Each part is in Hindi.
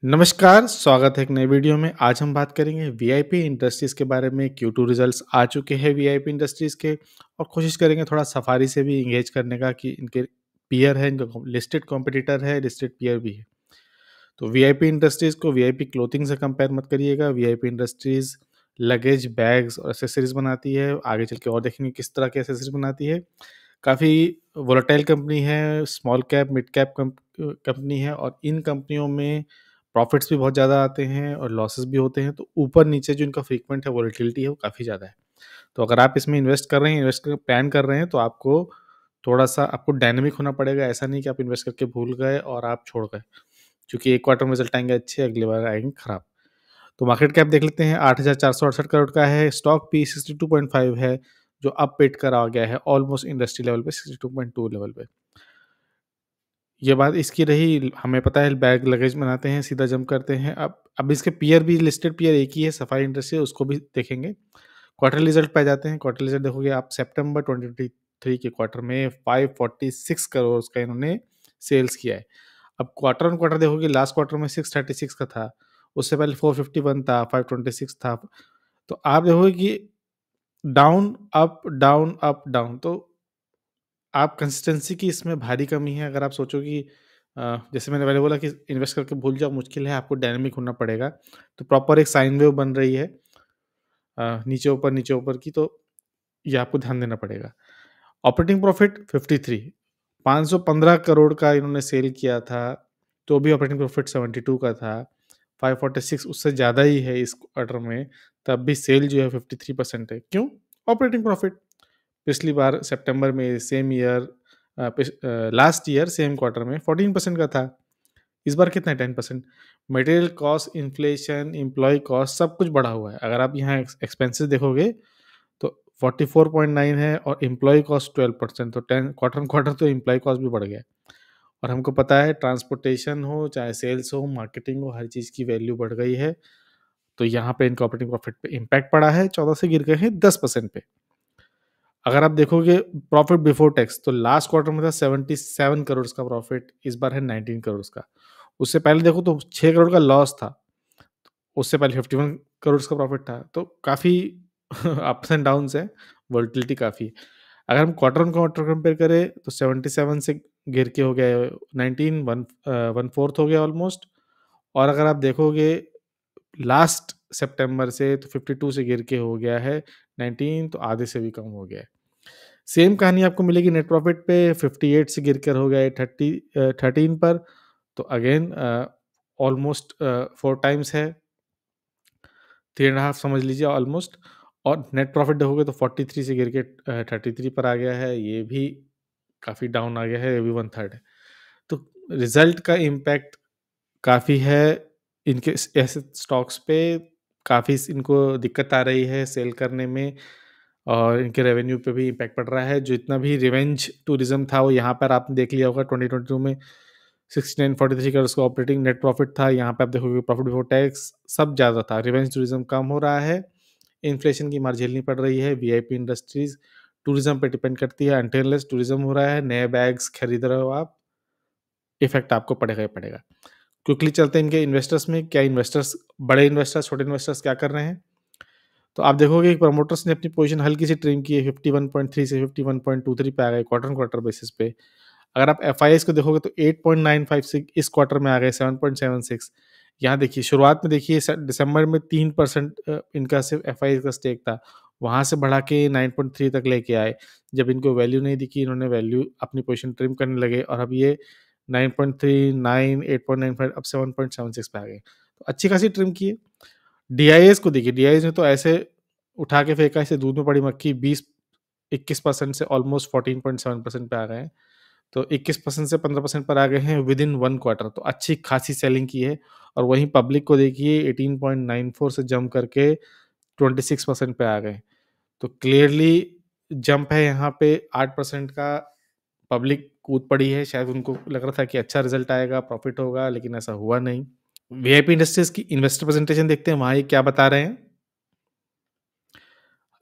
नमस्कार, स्वागत है एक नए वीडियो में। आज हम बात करेंगे वीआईपी इंडस्ट्रीज़ के बारे में। Q2 रिजल्ट्स आ चुके हैं वीआईपी इंडस्ट्रीज़ के और कोशिश करेंगे थोड़ा सफारी से भी एंगेज करने का कि इनके पीयर है, इनका लिस्टेड कॉम्पिटिटर है, लिस्टेड पीयर भी है। तो वीआईपी इंडस्ट्रीज़ को वीआईपी क्लोथिंग से कंपेयर मत करिएगा। वीआईपी इंडस्ट्रीज़ लगेज, बैग्स और एक्सेसरीज़ बनाती है। आगे चल के और देखेंगे किस तरह की एक्सेसरीज़ बनाती है। काफ़ी वोलेटाइल कंपनी है, small cap, mid cap company है और इन कंपनियों में प्रॉफिट्स भी बहुत ज़्यादा आते हैं और लॉसेस भी होते हैं। तो ऊपर-नीचे जो इनका फ्रीक्वेंट है, वोलेटिलिटी है, वो काफ़ी ज़्यादा है। तो अगर आप इसमें इन्वेस्ट कर रहे हैं, इन्वेस्ट का प्लान कर रहे हैं, तो आपको थोड़ा-सा आपको डायनामिक होना पड़ेगा। ऐसा नहीं कि आप इन्वेस्ट करके भूल गए और आप छोड़ गए। क्योंकि एक क्वार्टर में रिजल्ट आएँगे अच्छे, अगली बार आएँगे खराब। तो मार्केट कैप देख लेते हैं, 8,468 करोड़ का है। स्टॉक पी 62.5 है, जो अप पेट करा गया है ऑलमोस्ट इंडस्ट्री लेवल पे, 62.2 लेवल पे। ये बात इसकी रही, हमें पता है बैग लगेज बनाते हैं, सीधा जंप करते हैं। अब इसके पीयर भी, लिस्टेड पीयर एक ही है, सफाई इंडस्ट्री, उसको भी देखेंगे। क्वार्टरली रिजल्ट पे आ जाते हैं। क्वार्टरली रिजल्ट देखोगे आप, सितंबर 2023 के क्वार्टर में 546 करोड़ का इन्होंने सेल्स किया है। अब क्वार्टर ऑन क्वार्टर देखोगे, लास्ट क्वार्टर में 636 का था, उससे पहले 451 था, 526 था। तो आप देखोगे कि down, up, down, up, down. तो आप कंसिस्टेंसी की इसमें भारी कमी है। अगर आप सोचो कि जैसे मैंने पहले बोला कि इन्वेस्ट करके भूल जाओ, मुश्किल है, आपको डायनामिक होना पड़ेगा। तो प्रॉपर एक साइन वेव बन रही है नीचे ऊपर की, तो ये आपको ध्यान देना पड़ेगा। ऑपरेटिंग प्रॉफिट 53, 515 करोड़ का इन्होंने सेल किया था, तो भी ऑपरेटिंग प्रॉफिट 72 का था। 546 उससे ज़्यादा ही है इस क्वार्टर में, तब भी सेल जो है 53% है। क्यों? Operating profit. पिछली बार सितंबर में same year last year same quarter में 14% का था। इस बार कितना है? 10%। Material cost, inflation, employee cost सब कुछ बढ़ा हुआ है। अगर आप यहाँ एक्सपेंसेस देखोगे तो 44.9 है और एम्प्लॉयी कॉस्ट 12%, तो 10 क्वार्टर ऑन क्वार्टर तो एम्प्लॉयी कॉस्ट भी बढ़ गया है। और हमको पता है ट्रांसपोर्टेशन हो, चाहे सेल्स हो, मार्केटिंग हो, हर चीज़ की वैल्यू बढ़ गई है। तो यहाँ पे इनका ऑपरेटिंग प्रॉफिट पे इम्पैक्ट पड़ा है, 14 से गिर गए हैं 10% पे। अगर आप देखोगे प्रॉफिट बिफोर टैक्स, तो लास्ट क्वार्टर में था 77 करोड़ का प्रॉफिट, इस बार है 19 करोड़ का। उससे पहले देखो तो 6 करोड़ का लॉस था, उससे पहले 51 करोड़ का प्रॉफिट था। तो काफ़ी अप्स एंड डाउन्स है, वोलेटिलिटी काफ़ी है। अगर हम क्वार्टर ऑन क्वार्टर कंपेयर करें तो 77 से गिर के हो गया 19, 1/4 हो गया ऑलमोस्ट। और अगर आप देखोगे लास्ट सितंबर से, तो 52 से गिर के हो गया है 19, तो आधे से भी कम हो गया है। सेम कहानी आपको मिलेगी नेट प्रॉफिट पे, 58 से गिरकर हो गया है 13 पर। तो अगेन ऑलमोस्ट 4 टाइम्स है, 3 एंड हाफ समझ लीजिए ऑलमोस्ट। और नेट प्रॉफिट देखोगे तो 43 से गिर के 33 पर आ गया है, ये भी काफ़ी डाउन आ गया है, ये भी 1/3 है। तो रिजल्ट का इम्पैक्ट काफ़ी है इनके ऐसे स्टॉक्स पे, काफ़ी इनको दिक्कत आ रही है सेल करने में और इनके रेवेन्यू पे भी इम्पैक्ट पड़ रहा है। जो इतना भी रिवेंज टूरिज्म था, वो यहाँ पर आपने देख लिया होगा 2022 में 6943 करोड़ का ऑपरेटिंग नेट प्रॉफिट था। यहाँ पे आप देखोगे प्रॉफिट बिफोर टैक्स सब ज़्यादा था। रिवेंज टूरिज्म कम हो रहा है, इन्फ्लेशन की मार झेलनी पड़ रही है। वीआईपी इंडस्ट्रीज टूरिज्म पे डिपेंड करती है, अनटिल टूरिज्म हो रहा है, नए बैग्स खरीद रहे हो आप, इफेक्ट आपको पड़ेगा ही पड़ेगा। क्विकली चलते हैं इनके इन्वेस्टर्स में। क्या इन्वेस्टर्स, बड़े इन्वेस्टर्स, छोटे इन्वेस्टर्स क्या कर रहे हैं? तो आप देखोगे कि प्रमोटर्स ने अपनी पोजीशन हल्की सी ट्रिम की है, 51.3 से 51.23 पे आ गए क्वार्टर ऑन क्वार्टर बेसिस पे। अगर आप एफआईआईज़ को देखोगे तो 8.95 से इस क्वार्टर में आ गए 7.76। यहाँ देखिए शुरुआत में देखिए दिसंबर में 3% इनका सिर्फ एफआईआईज़ का स्टेक था, वहाँ से बढ़ा के 9.3 तक लेके आए। जब इनको वैल्यू नहीं दिखी, इन्होंने वैल्यू अपनी पोजीशन ट्रिम करने लगे और अब ये 9.3, 9, 8.95, अब 7.76 पे आ गए। तो अच्छी खासी ट्रिम की है। डीआईएस को देखिए, डीआईएस ने तो ऐसे उठा के फेंका, ऐसे दूध में पड़ी मक्खी, 20-21% से ऑलमोस्ट 14.7% पे आ गए हैं। तो 21% से 15% पर आ गए हैं विद इन 1 क्वार्टर, तो अच्छी खासी सेलिंग की है। और वहीं पब्लिक को देखिए 18.94 से जंप करके 26% पे आ गए। तो क्लियरली जंप है यहाँ पे 8% का। पब्लिक कूद पड़ी है, शायद उनको लग रहा था कि अच्छा रिजल्ट आएगा, प्रॉफिट होगा, लेकिन ऐसा हुआ नहीं। वीआईपी इंडस्ट्रीज की इन्वेस्टर प्रेजेंटेशन देखते हैं, वहाँ ये क्या बता रहे हैं।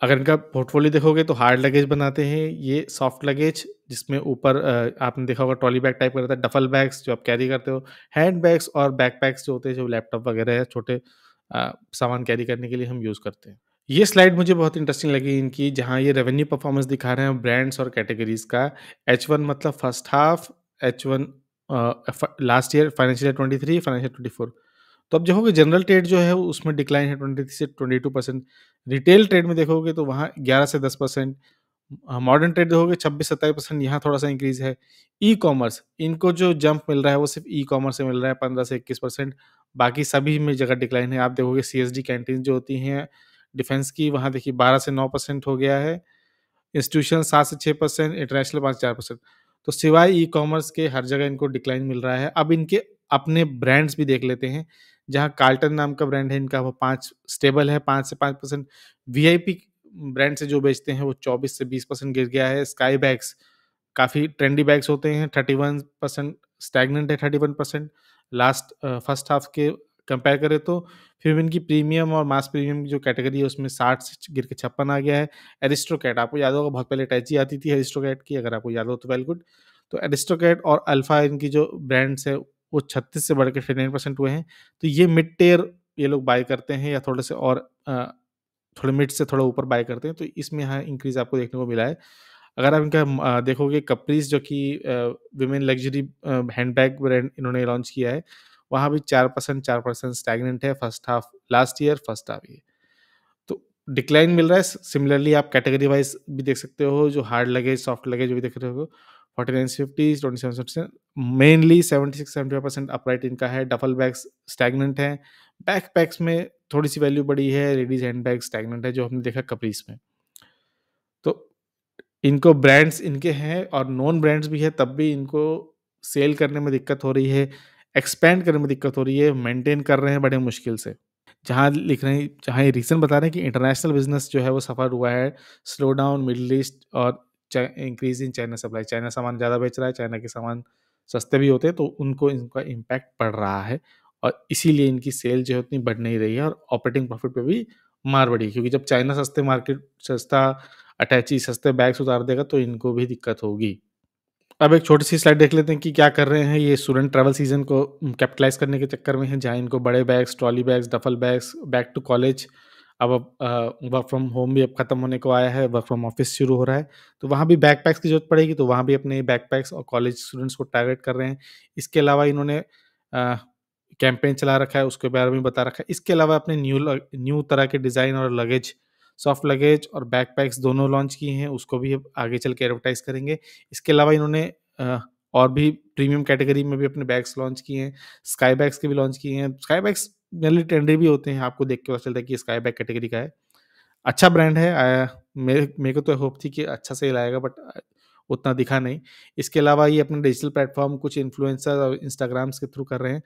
अगर इनका पोर्टफोलियो देखोगे तो हार्ड लगेज बनाते हैं, ये सॉफ्ट लगेज जिसमें ऊपर आपने देखा होगा ट्रॉली बैग टाइप का रहता है, डफल बैग्स जो आप कैरी करते हो, हैंड बैग्स और बैकपैक्स जो होते हैं, जो लैपटॉप वगैरह है, छोटे सामान कैरी करने के लिए हम यूज़ करते हैं। ये स्लाइड मुझे बहुत इंटरेस्टिंग लगी इनकी, जहाँ ये रेवेन्यू परफॉर्मेंस दिखा रहे हैं ब्रांड्स और कैटेगरीज़ का। H1 मतलब first half, H1 last year financial year 23, financial 24। तो अब देखोगे जनरल ट्रेड जो है उसमें डिक्लाइन है 23 से 22%। रिटेल ट्रेड में देखोगे तो वहाँ 11 से 10%। मॉडर्न ट्रेड देखोगे 26-27%, यहाँ थोड़ा-सा इंक्रीज़ है। ई-कॉमर्स, इनको जो जंप मिल रहा है वो सिर्फ़ ई-कॉमर्स से मिल रहा है 15 से 21%। बाकी सभी में जगह डिक्लाइन है। आप देखोगे सीएसडी कैंटीन जो होती हैं डिफेंस की, वहाँ देखिए 12 से 9% हो गया है। इंस्टीट्यूशन 7 से 6%, इंटरनेशनल 5 से 4%। तो सिवाय ई-कॉमर्स के हर जगह इनको डिक्लाइन मिल रहा है। अब इनके अपने ब्रांड्स भी देख लेते हैं, जहाँ कार्ल्टन नाम का ब्रांड है इनका, वो 5 स्टेबल है, 5 से 5%। वीआईपी ब्रांड से जो बेचते हैं वो 24 से 20% गिर गया है। स्काई बैग्स काफ़ी ट्रेंडी बैग्स होते हैं, 31% स्टैग्नेंट है, 31% लास्ट फर्स्ट हाफ के कंपेयर करें तो। फिर इनकी प्रीमियम और मास प्रीमियम की जो कैटेगरी है उसमें 60 से गिर के 56 आ गया है। एरिस्टोकैट आपको याद होगा, बहुत पहले अटैची आती थी एरिस्टोकैट की, अगर आपको याद हो तो वेल गुड। तो एरिस्टोकैट और अल्फा इनकी जो ब्रांड्स है वो 36 से बढ़ के 59% हुए हैं। तो ये मिड टियर ये लोग बाय करते हैं या थोड़े से और थोड़े मिड से थोड़ा ऊपर बाय करते हैं, तो इसमें यहाँ इंक्रीज़ आपको देखने को मिला है। अगर आप इनका देखोगे कैप्रीज़ जो कि विमेन लग्ज़री हैंडबैग ब्रांड इन्होंने लॉन्च किया है, वहाँ भी 4% स्टैग्नेंट है first half last year, first half ये। तो डिक्लाइन मिल रहा है। सिमिलरली आप कैटेगरी वाइज़ भी देख सकते हो, जो हार्ड लगेज, सॉफ्ट लगेज भी देख रहे हो, 49 से 50, 27 से मेनली 76-75% अपराइट इनका है। डफल बैग्स स्टैग्नेंट हैं। बैकपैक्स में थोड़ी-सी वैल्यू बढ़ी है, लेडीज़ हैंडबैग स्टैग्नेंट है, जो हमने देखा कैप्रीज़ में। तो इनको ब्रांड्स इनके हैं और नोन ब्रांड्स भी है, तब भी इनको सेल करने में दिक्कत हो रही है, एक्सपैंड करने में दिक्कत हो रही है, मेंटेन कर रहे हैं बड़े मुश्किल से। जहाँ लिख रहे हैं, जहाँ ये रीज़न बता रहे हैं कि इंटरनेशनल बिज़नेस जो है वो सफ़र हुआ है, स्लो डाउन मिडल ईस्ट और increase in China supply. China सामान ज़्यादा बेच रहा है, चाइना के सामान सस्ते भी होते हैं, तो उनको इनका इम्पैक्ट पड़ रहा है और इसीलिए इनकी सेल जो है उतनी बढ़ नहीं रही है और ऑपरेटिंग प्रॉफिट पे भी मार पड़ी है, क्योंकि जब चाइना सस्ता अटैची सस्ते बैग्स उतार देगा तो इनको भी दिक्कत होगी। अब एक छोटी-सी स्लाइड देख लेते हैं कि क्या कर रहे हैं ये स्टूडेंट ट्रैवल सीज़न को कैपिटलाइज़ करने के चक्कर में हैं, जहाँ इनको बड़े bags, trolley bags, duffel bags, back to college, अब वर्क फ्रॉम होम भी अब खत्म होने को आया है, वर्क फ्रॉम ऑफिस शुरू हो रहा है, तो वहाँ भी बैकपैक्स की ज़रूरत पड़ेगी, तो वहाँ भी अपने बैकपैक्स और कॉलेज स्टूडेंट्स को टारगेट कर रहे हैं। इसके अलावा इन्होंने कैंपेन चला रखा है, उसके बारे में बता रखा है। इसके अलावा अपने न्यू तरह के डिज़ाइन और लगेज, सॉफ्ट लगेज और बैकपैक्स दोनों लॉन्च किए हैं, उसको भी अब आगे चल के एडवर्टाइज़ करेंगे। इसके अलावा इन्होंने और भी प्रीमियम कैटेगरी में भी अपने बैग्स लॉन्च किए हैं, स्काई बैग्स के भी लॉन्च किए हैं। स्काई बैग्स जनरली ट्रेंडी भी होते हैं, आपको देख के पता चलता है कि ये स्काई बैग कैटेगरी का है। अच्छा ब्रांड है। मेरे को तो होप थी कि अच्छा सेल आएगा, बट उतना दिखा नहीं। इसके अलावा ये अपने डिजिटल प्लेटफ़ॉर्म कुछ इन्फ्लुएंसर और इंस्टाग्राम्स के थ्रू कर रहे हैं।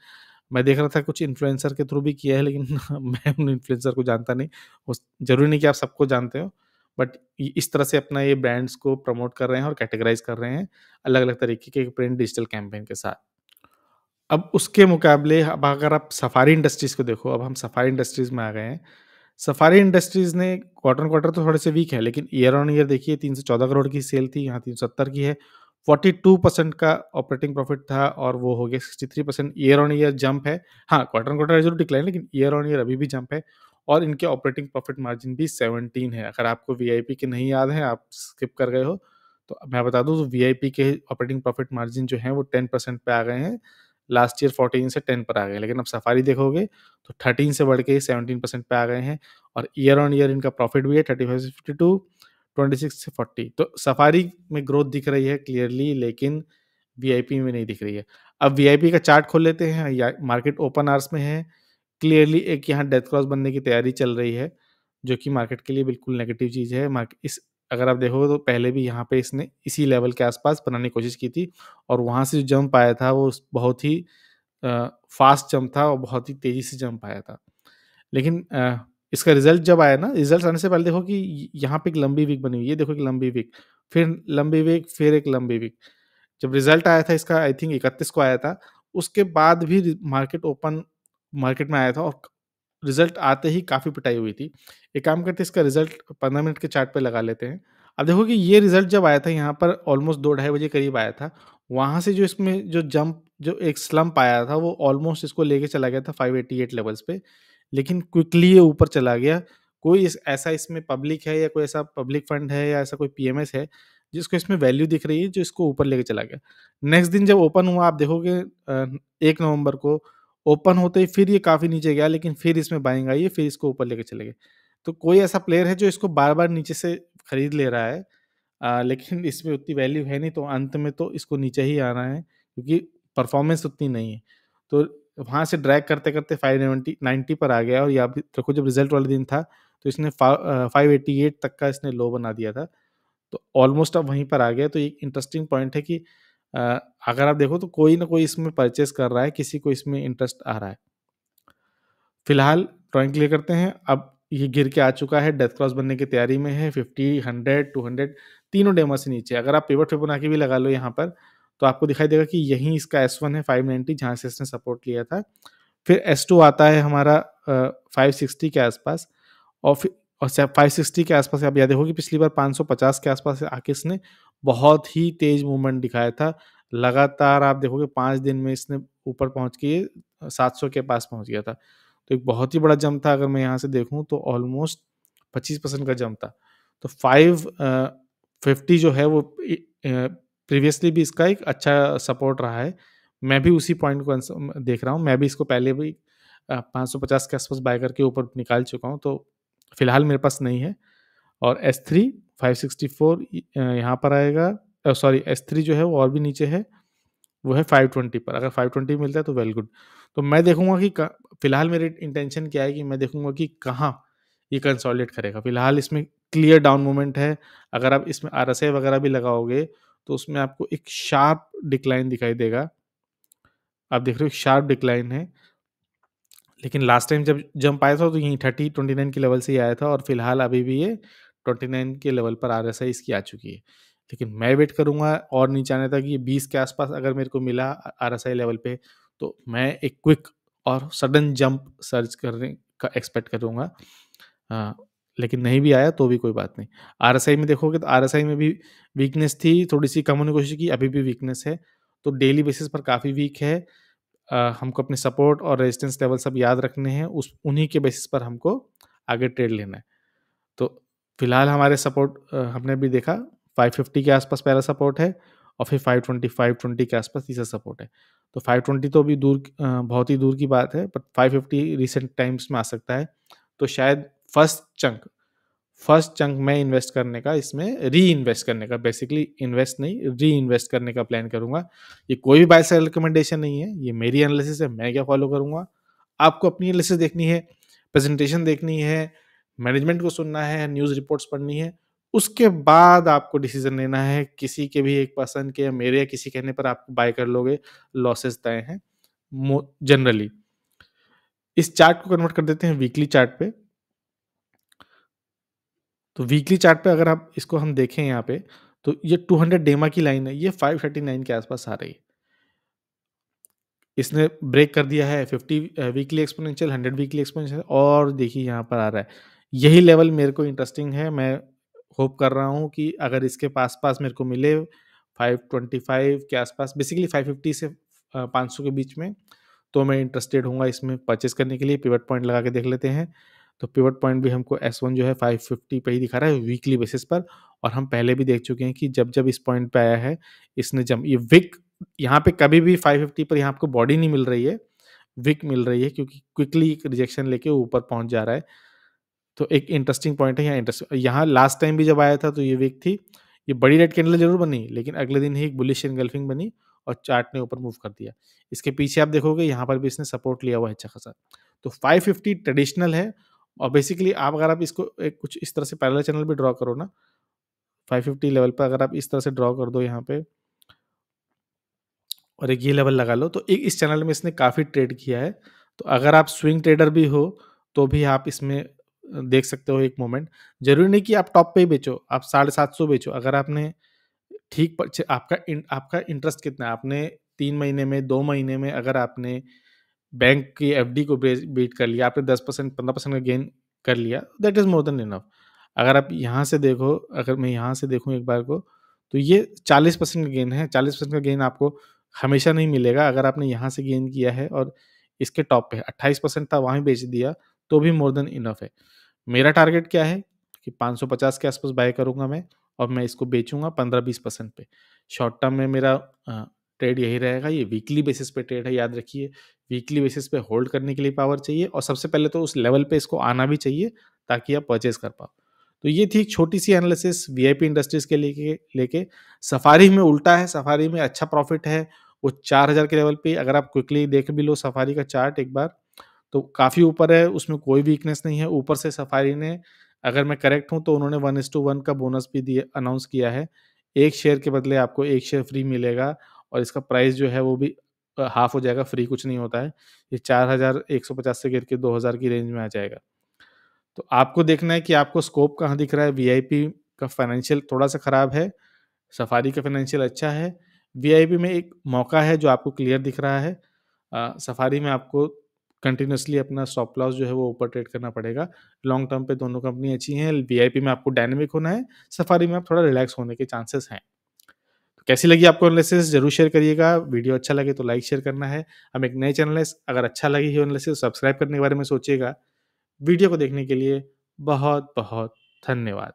मैं देख रहा था कुछ इन्फ्लुएंसर के थ्रू भी किया है, लेकिन मैं उन इन्फ्लुएंसर को जानता नहीं। उस ज़रूरी नहीं कि आप सबको जानते हो, बट इ इस तरह से अपना ये ब्रांड्स को प्रमोट कर रहे हैं और कैटेगराइज़ कर रहे हैं, अलग-अलग तरीके के प्रिंट डिजिटल कैंपेन के साथ। अब उसके मुकाबले अब अगर आप सफारी इंडस्ट्रीज़ को देखो, अब हम सफारी इंडस्ट्रीज़ में आ गए हैं। सफारी इंडस्ट्रीज़ ने क्वार्टर ऑन क्वार्टर तो थोड़े से वीक है, लेकिन ईयर ऑन ईयर देखिए 314 करोड़ की सेल थी, यहाँ 370 की है। 42% का ऑपरेटिंग प्रॉफिट था और वो हो गया 63%। ईयर ऑन ईयर जंप है। हाँ, क्वार्टर ऑन क्वार्टर ज़रूर डिक्लाइन, लेकिन ईयर ऑन ईयर अभी भी जंप है और इनके ऑपरेटिंग प्रॉफिट मार्जिन भी 17 है। अगर आपको वीआईपी के नहीं याद है, आप स्किप कर गए हो, तो मैं बता दूँ तो वीआईपी के ऑपरेटिंग प्रॉफिट मार्जिन जो हैं वो 10% पे आ गए हैं। लास्ट ईयर 14 से 10 पर आ गए, लेकिन अब सफारी देखोगे तो 13 से बढ़ के 17% पे आ गए हैं और ईयर ऑन ईयर इनका प्रॉफिट भी है 35 से 52, 26 से 40। तो सफारी में ग्रोथ दिख रही है क्लियरली, लेकिन वीआईपी में नहीं दिख रही है। अब वीआईपी का चार्ट खोल लेते हैं, या मार्केट ओपन आवर्स में है। क्लियरली एक यहाँ डेथ क्रॉस बनने की तैयारी चल रही है, जो कि मार्केट के लिए बिल्कुल नेगेटिव चीज़ है। मार्क इस अगर आप देखोगे तो पहले भी यहाँ पे इसने इसी लेवल के आस-पास बनाने की कोशिश की थी और वहाँ से जो जंप आया था वो बहुत ही फ़ास्ट जंप था और बहुत ही तेज़ी से जंप आया था। लेकिन इसका रिज़ल्ट जब आया ना, रिज़ल्ट आने से पहले देखो कि यहाँ पे एक लंबी वीक बनी हुई है, ये देखो एक लंबी वीक, फिर लंबी वीक, फिर एक लंबी वीक। जब रिज़ल्ट आया था इसका, आई थिंक 31 को आया था, उसके बाद भी मार्केट में आया था और रिज़ल्ट आते ही काफ़ी पिटाई हुई थी। एक काम करते हैं, इसका रिज़ल्ट 15 मिनट के चार्ट पे लगा लेते हैं। अब देखो कि ये रिज़ल्ट जब आया था यहाँ पर ऑलमोस्ट 2 ढाई बजे करीब आया था। वहाँ से जो इसमें जो जंप जो एक स्लंप आया था वो ऑलमोस्ट इसको लेके चला गया था 588 लेवल्स पे। लेकिन क्विकली ये ऊपर चला गया। कोई ऐसा इसमें पब्लिक है या कोई ऐसा पब्लिक फंड है या ऐसा कोई पीएमएस है जिसको इसमें वैल्यू दिख रही है जो इसको ऊपर लेके चला गया। नेक्स्ट दिन जब ओपन हुआ आप देखोगे 1 नवंबर को ओपन होते ही फिर ये काफ़ी नीचे गया, लेकिन फिर इसमें बाइंग आई है, फिर इसको ऊपर लेके चले गए। तो कोई ऐसा प्लेयर है जो इसको बार-बार नीचे से खरीद ले रहा है, लेकिन इसमें उतनी वैल्यू है नहीं, तो अंत में तो इसको नीचे ही आना है क्योंकि परफॉर्मेंस उतनी नहीं है। तो वहाँ से ड्रैग करते-करते 590 90 पर आ गया और या फिर देखो जब रिज़ल्ट वाले दिन था तो इसने 588 तक का इसने लो बना दिया था। तो ऑलमोस्ट अब वहीं पर आ गया। तो एक इंटरेस्टिंग पॉइंट है कि अ, अगर आप देखो तो कोई ना कोई इसमें परचेज़ कर रहा है, किसी को इसमें इंटरेस्ट आ रहा है। फिलहाल ड्राइंग क्लियर करते हैं। अब ये गिर के आ चुका है, डेथ क्रॉस बनने की तैयारी में है। 50, 100, 200 तीनों डेमा से नीचे। अगर आप पिवट फिबोनाची भी लगा लो यहाँ पर, तो आपको दिखाई देगा कि यहीं इसका S1 है 590 जहाँ से इसने सपोर्ट लिया था। फिर S2 आता है हमारा 560 के आसपास और फिर और 560 के आसपास आप याद देखो कि पिछली बार 550 के आसपास आके इसने बहुत ही तेज़ मूवमेंट दिखाया था। लगातार आप देखोगे 5 दिन में इसने ऊपर पहुँच के ये 700 के पास पहुँच गया था। तो एक बहुत ही बड़ा जंप था, अगर मैं यहाँ से देखूँ तो ऑलमोस्ट 25% का जंप था। तो 50 जो है वो प्रीवियसली भी इसका एक अच्छा सपोर्ट रहा है। मैं भी उसी पॉइंट को देख रहा हूँ। मैं भी इसको पहले भी 550 के आसपास बाय करके ऊपर निकाल चुका हूँ, तो फिलहाल मेरे पास नहीं है। और S3 564 यहाँ पर आएगा। सॉरी, S3 जो है वो और भी नीचे है, वो है 520 पर। अगर 520 मिलता है तो वेल गुड। तो मैं देखूँगा कि क फिलहाल मेरी इंटेंशन क्या है कि मैं देखूँगा कि कहाँ ये कंसोलिडेट करेगा। फिलहाल इसमें क्लियर डाउन मूवमेंट है। अगर आप इसमें RSI वगैरह भी लगाओगे, तो उसमें आपको एक शार्प डिक्लाइन दिखाई देगा। आप देख रहे हो शार्प डिक्लाइन है। लेकिन लास्ट टाइम जब जंप आया था तो यहीं 30-29 के लेवल से ही आया था और फिलहाल अभी भी ये 29 के लेवल पर RSI इसकी आ चुकी है। लेकिन मैं वेट करूँगा और नीचे आने तक। ये 20 के आसपास अगर मेरे को मिला RSI लेवल पे, तो मैं एक क्विक और सडन जंप सर्च करने का एक्सपेक्ट करूँगा। अ, लेकिन नहीं भी आया तो भी कोई बात नहीं। RSI में देखोगे तो RSI में भी वीकनेस थी, थोड़ी-सी कम होने की कोशिश की, अभी भी वीकनेस है। तो डेली बेसिस पर काफ़ी वीक है। हमको अपने सपोर्ट और रेजिस्टेंस लेवल सब याद रखने हैं, उस उन्हीं के बेसिस पर हमको आगे ट्रेड लेना है। तो फिलहाल हमारे सपोर्ट हमने अभी देखा 550 के आसपास पहला सपोर्ट है और फिर 520 के आसपास तीसरा सपोर्ट है। तो 520 तो अभी बहुत ही दूर की बात है, बट 550 रिसेंट टाइम्स में आ सकता है। तो शायद फर्स्ट चंक मैं इन्वेस्ट करने का, इसमें री-इन्वेस्ट करने का, बेसिकली इन्वेस्ट नहीं, री-इन्वेस्ट करने का प्लान करूँगा। ये कोई भी बाय सेल रिकमेंडेशन नहीं है, ये मेरी एनालिसिस है, मैं क्या फॉलो करूँगा। आपको अपनी एनालिसिस देखनी है, प्रेज़ेंटेशन देखनी है, मैनेजमेंट को सुनना है, न्यूज़ रिपोर्ट्स पढ़नी है, उसके बाद आपको डिसीज़न लेना है। किसी के भी एक पर्सन के या मेरे या किसी कहने पर आप बाय कर लोगे, लॉसेस तय हैं जनरली। इस चार्ट को कन्वर्ट कर देते हैं वीकली चार्ट पे। तो वीकली चार्ट पे अगर आप इसको हम देखें यहाँ पे, तो ये 200 डेमा की लाइन है, ये 539 के आसपास आ रही है। इसने ब्रेक कर दिया है 50 वीकली एक्सपोनेंशियल, 100 वीकली एक्सपोनेंशियल और देखिए यहाँ पर आ रहा है। यही लेवल मेरे को इंटरेस्टिंग है। मैं होप कर रहा हूँ कि अगर इसके पास-पास मेरे को मिले 525 के आसपास, बेसिकली 550 से 500 के बीच में, तो मैं इंटरेस्टेड होऊँगा इसमें परचेज़ करने के लिए। पिवट पॉइंट लगा के देख लेते हैं। तो पिवट पॉइंट भी हमको S1 जो है 550 पे ही दिखा रहा है वीकली बेसिस पर, और हम पहले भी देख चुके हैं कि जब-जब इस पॉइंट पे आया है, इसने जम ये विक यहाँ पे कभी भी 550 पर यहाँ आपको बॉडी नहीं मिल रही है, विक मिल रही है क्योंकि क्विकली एक रिजेक्शन लेके ऊपर पहुँच जा रहा है। तो एक इंटरेस्टिंग पॉइंट है यहाँ लास्ट टाइम भी जब आया था तो ये वीक थी। ये बड़ी रेड कैंडल ज़रूर बनी, लेकिन अगले दिन ही एक बुलिश एनगल्फिंग बनी और चार्ट ने ऊपर मूव कर दिया। इसके पीछे आप देखोगे यहाँ पर भी इसने सपोर्ट लिया हुआ है अच्छा खासा। तो 550 ट्रेडिशनल है और बेसिकली आप अगर आप इसको एक कुछ इस तरह से पैरेलल चैनल भी ड्रॉ करो ना, 550 लेवल पे अगर आप इस तरह से ड्रॉ कर दो यहाँ पे और एक ये लेवल लगा लो, तो एक इस चैनल में इसने काफ़ी ट्रेड किया है। तो अगर आप स्विंग ट्रेडर भी हो, तो भी आप इसमें देख सकते हो एक मोमेंट। ज़रूरी नहीं कि आप टॉप पे ही बेचो, आप 750 बेचो। अगर आपने ठीक आपका इंटरेस्ट कितना है? आपने 3 महीने में, 2 महीने में अगर आपने बैंक की एफडी को बीट कर लिया, आपने 10% 15% का गेन कर लिया, that is more than enough. अगर आप यहाँ से देखो, अगर मैं यहाँ से देखूँ एक बार को, तो ये 40% का गेन है। 40% का गेन आपको हमेशा नहीं मिलेगा। अगर आपने यहाँ से गेन किया है और इसके टॉप पे 28% था, वहाँ बेच दिया, तो भी मोर देन इनफ है। मेरा टारगेट क्या है कि 550 के आसपास बाय करूँगा मैं, और मैं इसको बेचूँगा 15-20% पे। शॉर्ट टर्म में मेरा ट्रेड यही रहेगा। ये वीकली बेसिस पे ट्रेड है, याद रखिए। वीकली बेसिस पे होल्ड करने के लिए पावर चाहिए, और सबसे पहले तो उस लेवल पे इसको आना भी चाहिए, ताकि आप परचेज़ कर पाओ। तो ये थी एक छोटी-सी एनालिसिस वीआईपी इंडस्ट्रीज़ के लेके लेके। सफारी में उल्टा है, सफारी में अच्छा प्रॉफिट है। वो 4000 के लेवल पे अगर आप क्विकली देख भी लो सफारी का चार्ट एक बार, तो काफ़ी ऊपर है, उसमें कोई वीकनेस नहीं है। ऊपर से सफारी ने, अगर मैं करेक्ट हूँ, तो उन्होंने 1:1 का बोनस भी दिए अनाउंस किया है। 1 शेयर के बदले आपको 1 शेयर फ्री मिलेगा, और इसका प्राइस जो है वो भी हाफ हो जाएगा, फ्री कुछ नहीं होता है। ये 4150 से गिर के 2000 की रेंज में आ जाएगा। तो आपको देखना है कि आपको स्कोप कहाँ दिख रहा है। वीआईपी का फाइनेंशियल थोड़ा-सा खराब है, सफारी का फाइनेंशियल अच्छा है। वीआईपी में एक मौका है जो आपको क्लियर दिख रहा है। सफारी में आपको कंटिन्यूअसली अपना स्टॉप लॉस जो है वो ऊपर ट्रेड करना पड़ेगा। लॉन्ग टर्म पे दोनों कंपनी अच्छी हैं। वीआईपी में आपको डायनामिक होना है, सफारी में आप थोड़ा रिलैक्स होने के चांसेस हैं। तो कैसी लगी आपको एनालिसिस ज़रूर शेयर करिएगा। वीडियो अच्छा लगे तो लाइक शेयर करना है। हम एक नए चैनल है, अगर अच्छा लगी हो एनालिसिस, सब्सक्राइब करने के बारे में सोचिएगा। वीडियो को देखने के लिए बहुत-बहुत धन्यवाद।